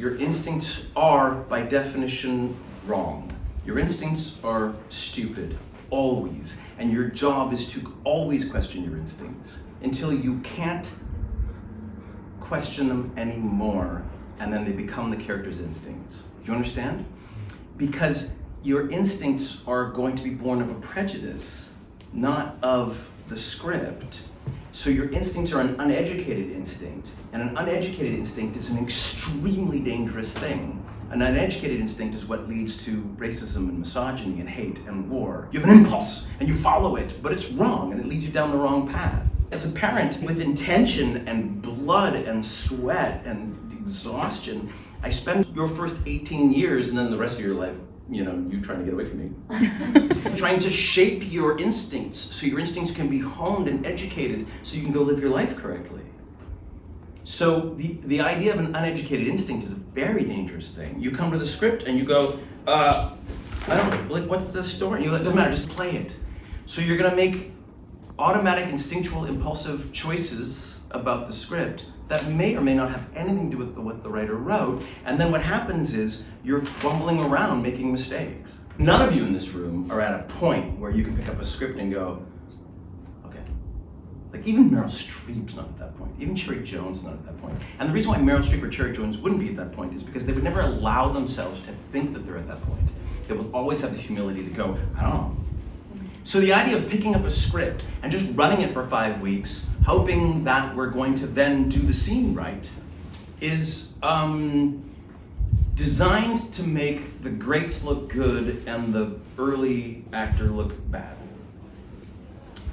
your instincts are, by definition, wrong. Your instincts are stupid, always. And your job is to always question your instincts until you can't question them anymore, and then they become the character's instincts. Do you understand? Because your instincts are going to be born of a prejudice, not of the script. So your instincts are an uneducated instinct, and an uneducated instinct is an extremely dangerous thing. An uneducated instinct is what leads to racism and misogyny and hate and war. You have an impulse and you follow it, but it's wrong and it leads you down the wrong path. As a parent, with intention and blood and sweat and exhaustion, I spent your first 18 years and then the rest of your life, you trying to get away from me. Trying to shape your instincts so your instincts can be honed and educated so you can go live your life correctly. So the idea of an uneducated instinct is a very dangerous thing. You come to the script and you go, I don't know, like, what's the story? It doesn't matter, just play it. So you're gonna make automatic, instinctual, impulsive choices about the script that may or may not have anything to do with what the writer wrote. And then what happens is you're fumbling around making mistakes. None of you in this room are at a point where you can pick up a script and go, okay. Like even Meryl Streep's not at that point. Even Cherry Jones is not at that point. And the reason why Meryl Streep or Cherry Jones wouldn't be at that point is because they would never allow themselves to think that they're at that point. They will always have the humility to go, I don't know. So the idea of picking up a script and just running it for 5 weeks, hoping that we're going to then do the scene right, is designed to make the greats look good and the early actor look bad.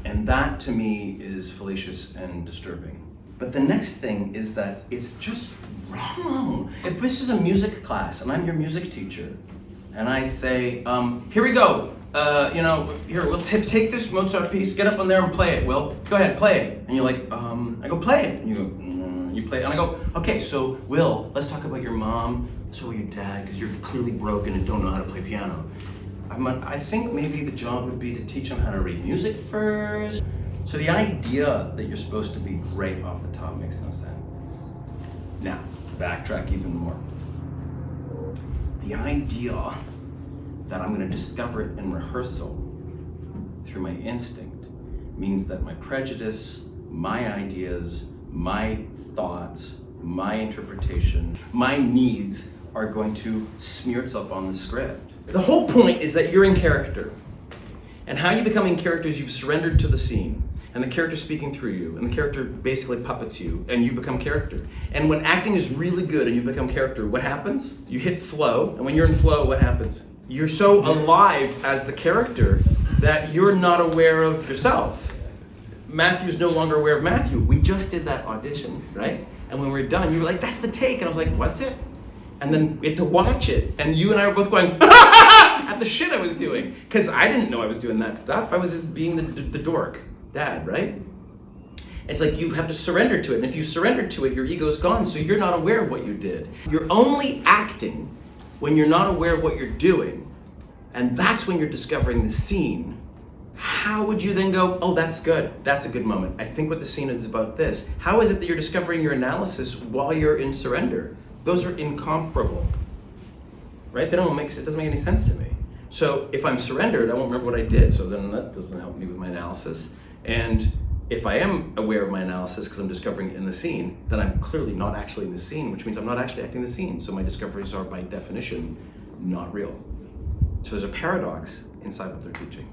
And that to me is fallacious and disturbing. But the next thing is that it's just wrong. If this is a music class and I'm your music teacher and I say, here we go. Here, we'll take this Mozart piece, get up on there and play it. Will, go ahead, play it. And you're like, I go, play it. And you go, you play it. And I go, okay, so Will, let's talk about your mom, let's talk about your dad, because you're clearly broken and don't know how to play piano. I think maybe the job would be to teach them how to read music first. So the idea that you're supposed to be great off the top makes no sense. Now, backtrack even more. The idea that I'm going to discover it in rehearsal through my instinct means that my prejudice, my ideas, my thoughts, my interpretation, my needs are going to smear itself on the script. The whole point is that you're in character. And how you become in character is you've surrendered to the scene, and the character's speaking through you, and the character basically puppets you, and you become character. And when acting is really good and you become character, what happens? You hit flow, and when you're in flow, what happens? You're so alive as the character that you're not aware of yourself. Matthew's no longer aware of Matthew. We just did that audition, right? And when we were done, you were like, that's the take. And I was like, what's it? And then we had to watch it. And you and I were both going, at the shit I was doing. Because I didn't know I was doing that stuff. I was just being the dork dad, right? It's like you have to surrender to it. And if you surrender to it, your ego's gone. So you're not aware of what you did. You're only acting when you're not aware of what you're doing. And that's when you're discovering the scene. How would you then go, oh, that's good. That's a good moment. I think what the scene is about this. How is it that you're discovering your analysis while you're in surrender? Those are incomparable, right? It doesn't make any sense to me. So if I'm surrendered, I won't remember what I did. So then that doesn't help me with my analysis. And if I am aware of my analysis because I'm discovering it in the scene, then I'm clearly not actually in the scene, which means I'm not actually acting the scene. So my discoveries are by definition not real. So there's a paradox inside what they're teaching.